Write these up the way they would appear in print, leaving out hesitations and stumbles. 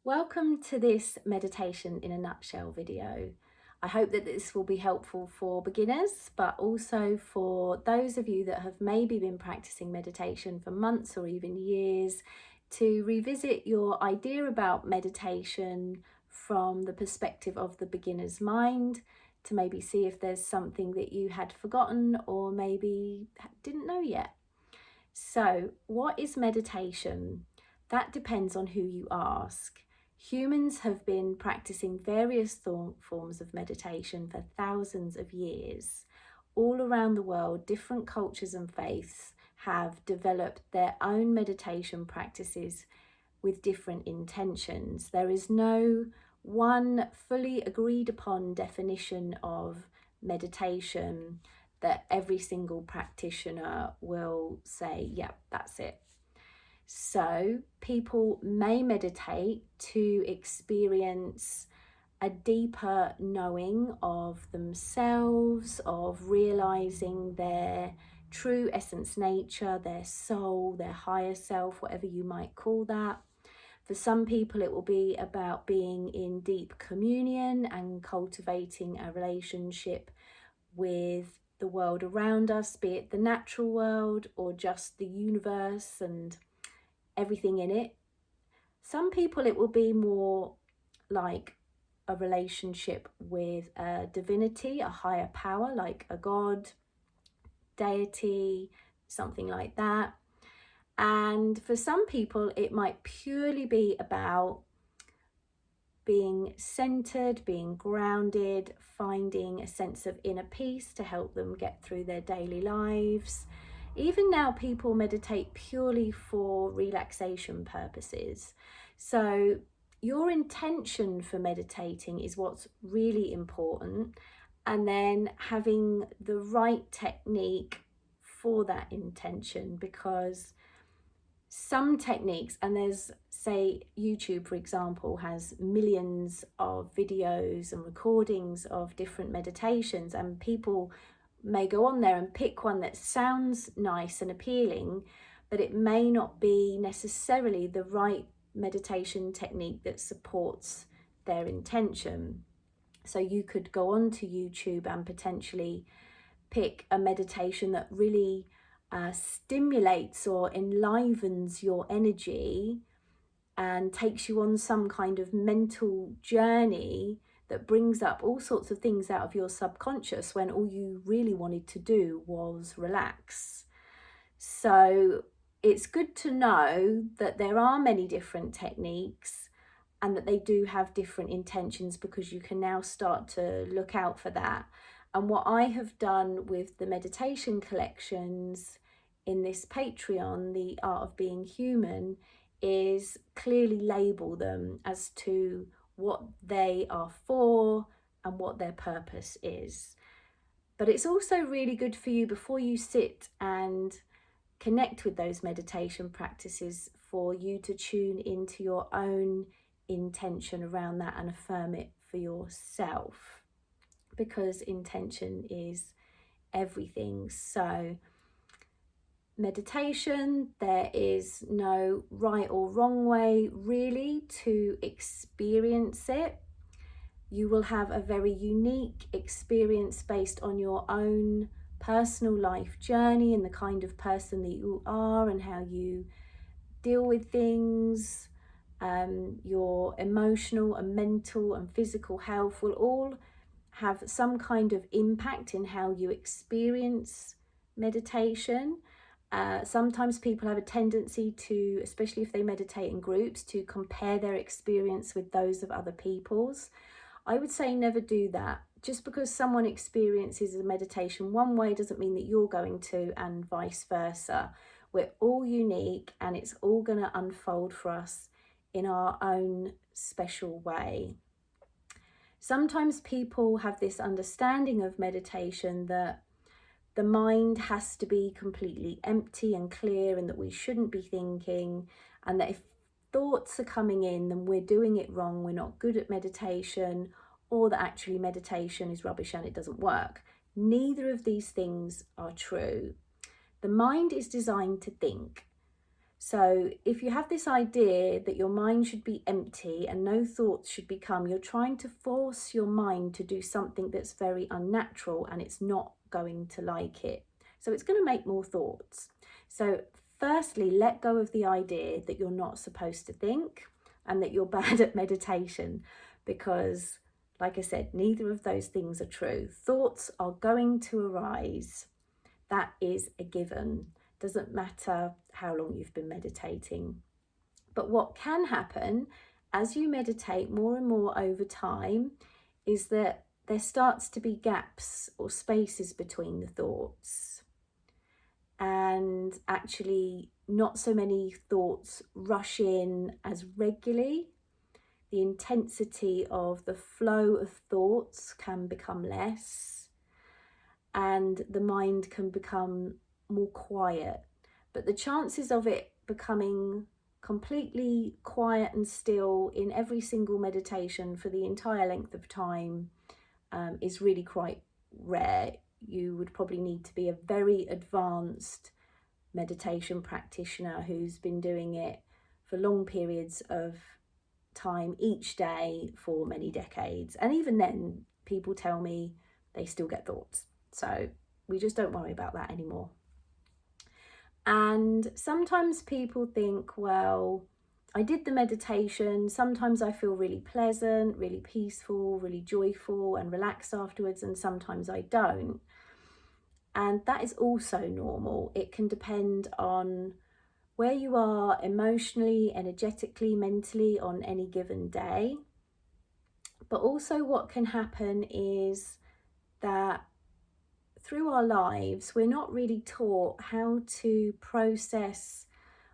Welcome to this meditation in a nutshell video. I hope that this will be helpful for beginners, but also for those of you that have maybe been practicing meditation for months or even years, to revisit your idea about meditation from the perspective of the beginner's mind, to maybe see if there's something that you had forgotten or maybe didn't know yet. So, what is meditation? That depends on who you ask. Humans have been practicing various forms of meditation for thousands of years. All around the world, different cultures and faiths have developed their own meditation practices with different intentions. There is no one fully agreed upon definition of meditation that every single practitioner will say, yeah, that's it. So people may meditate to experience a deeper knowing of themselves, of realizing their true essence nature, their soul, their higher self, whatever you might call that. For some people, it will be about being in deep communion and cultivating a relationship with the world around us, be it the natural world or just the universe and everything in it. Some people, it will be more like a relationship with a divinity, a higher power, like a god, deity, something like that. And for some people, it might purely be about being centered, being grounded, finding a sense of inner peace to help them get through their daily lives. Even now, people meditate purely for relaxation purposes. So, your intention for meditating is what's really important, and then having the right technique for that intention, because some techniques, and there's, say, YouTube, for example, has millions of videos and recordings of different meditations, and people may go on there and pick one that sounds nice and appealing, but it may not be necessarily the right meditation technique that supports their intention. So you could go onto YouTube and potentially pick a meditation that really stimulates or enlivens your energy and takes you on some kind of mental journey that brings up all sorts of things out of your subconscious when all you really wanted to do was relax. So it's good to know that there are many different techniques and that they do have different intentions, because you can now start to look out for that. And what I have done with the meditation collections in this Patreon, The Art of Being Human, is clearly label them as to what they are for and what their purpose is. But it's also really good for you, before you sit and connect with those meditation practices, for you to tune into your own intention around that and affirm it for yourself, because intention is everything. So meditation, there is no right or wrong way really to experience it. You will have a very unique experience based on your own personal life journey and the kind of person that you are and how you deal with things. Your emotional and mental and physical health will all have some kind of impact in how you experience meditation. Sometimes people have a tendency to, especially if they meditate in groups, to compare their experience with those of other people's. I would say never do that. Just because someone experiences a meditation one way doesn't mean that you're going to, and vice versa. We're all unique and it's all going to unfold for us in our own special way. Sometimes people have this understanding of meditation that the mind has to be completely empty and clear, and that we shouldn't be thinking, and that if thoughts are coming in, then we're doing it wrong, we're not good at meditation, or that actually meditation is rubbish and it doesn't work. Neither of these things are true. The mind is designed to think. So if you have this idea that your mind should be empty and no thoughts should become, you're trying to force your mind to do something that's very unnatural, and it's not going to like it. So it's going to make more thoughts. So firstly, let go of the idea that you're not supposed to think and that you're bad at meditation, because like I said, neither of those things are true. Thoughts are going to arise. That is a given. Doesn't matter how long you've been meditating. But what can happen as you meditate more and more over time is that there starts to be gaps or spaces between the thoughts. And actually, not so many thoughts rush in as regularly. The intensity of the flow of thoughts can become less, and the mind can become more quiet. But the chances of it becoming completely quiet and still in every single meditation for the entire length of time is really quite rare. You would probably need to be a very advanced meditation practitioner who's been doing it for long periods of time each day for many decades. And even then, people tell me they still get thoughts. So we just don't worry about that anymore. And sometimes people think, well, I did the meditation. Sometimes I feel really pleasant, really peaceful, really joyful and relaxed afterwards. And sometimes I don't. And that is also normal. It can depend on where you are emotionally, energetically, mentally on any given day. But also what can happen is that through our lives, we're not really taught how to process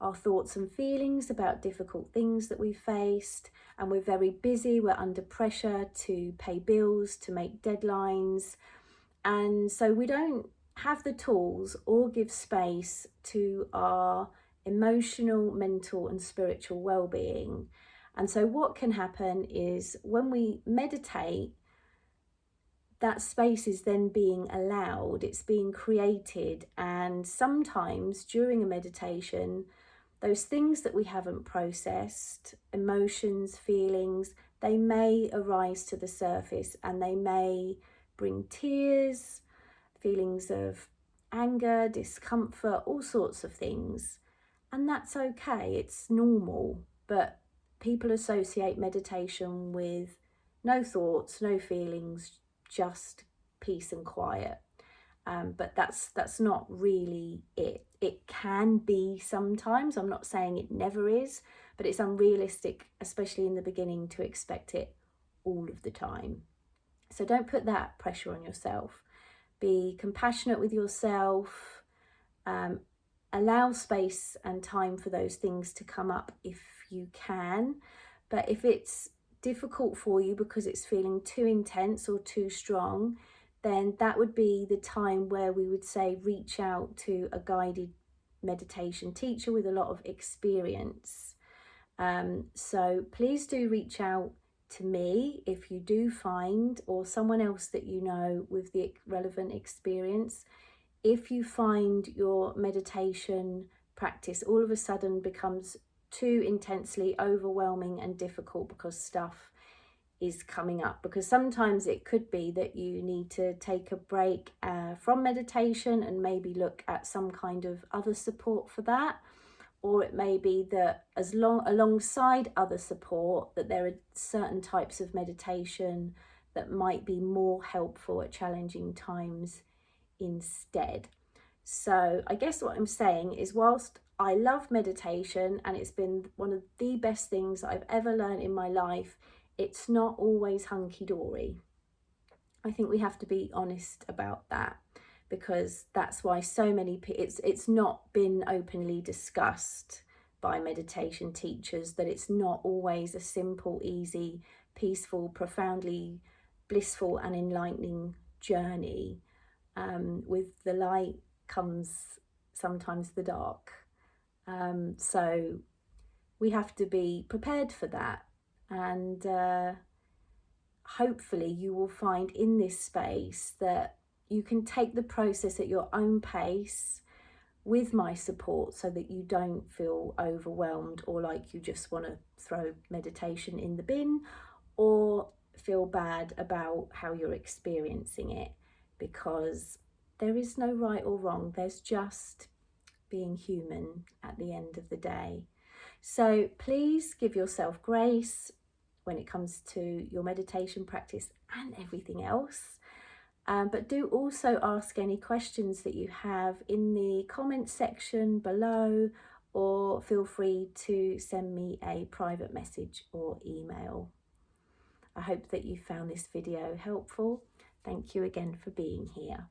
our thoughts and feelings about difficult things that we faced, and we're very busy, we're under pressure to pay bills, to make deadlines, and so we don't have the tools or give space to our emotional, mental and spiritual well-being. And so what can happen is when we meditate, that space is then being allowed, it's being created, and sometimes during a meditation, those things that we haven't processed, emotions, feelings, they may arise to the surface, and they may bring tears, feelings of anger, discomfort, all sorts of things. And that's okay, it's normal. But people associate meditation with no thoughts, no feelings, just peace and quiet. But that's not really it. It can be sometimes. I'm not saying it never is, but it's unrealistic, especially in the beginning, to expect it all of the time. So don't put that pressure on yourself. Be compassionate with yourself. Allow space and time for those things to come up if you can. But if it's difficult for you because it's feeling too intense or too strong, then that would be the time where we would say reach out to a guided meditation teacher with a lot of experience. So please do reach out to me if you do find, or someone else that you know with the relevant experience, if you find your meditation practice all of a sudden becomes too intensely overwhelming and difficult because stuff is coming up. Because sometimes it could be that you need to take a break from meditation and maybe look at some kind of other support for that. Or it may be that alongside other support, that there are certain types of meditation that might be more helpful at challenging times instead. So I guess what I'm saying is, whilst I love meditation and it's been one of the best things that I've ever learned in my life, it's not always hunky-dory. I think we have to be honest about that, because that's why so many it's not been openly discussed by meditation teachers, that it's not always a simple, easy, peaceful, profoundly blissful and enlightening journey. With the light comes sometimes the dark. So we have to be prepared for that. And hopefully you will find in this space that you can take the process at your own pace, with my support so that you don't feel overwhelmed or like you just want to throw meditation in the bin or feel bad about how you're experiencing it, because there is no right or wrong. There's just being human at the end of the day. So please give yourself grace when it comes to your meditation practice and everything else. But do also ask any questions that you have in the comments section below, or feel free to send me a private message or email. I hope that you found this video helpful. Thank you again for being here.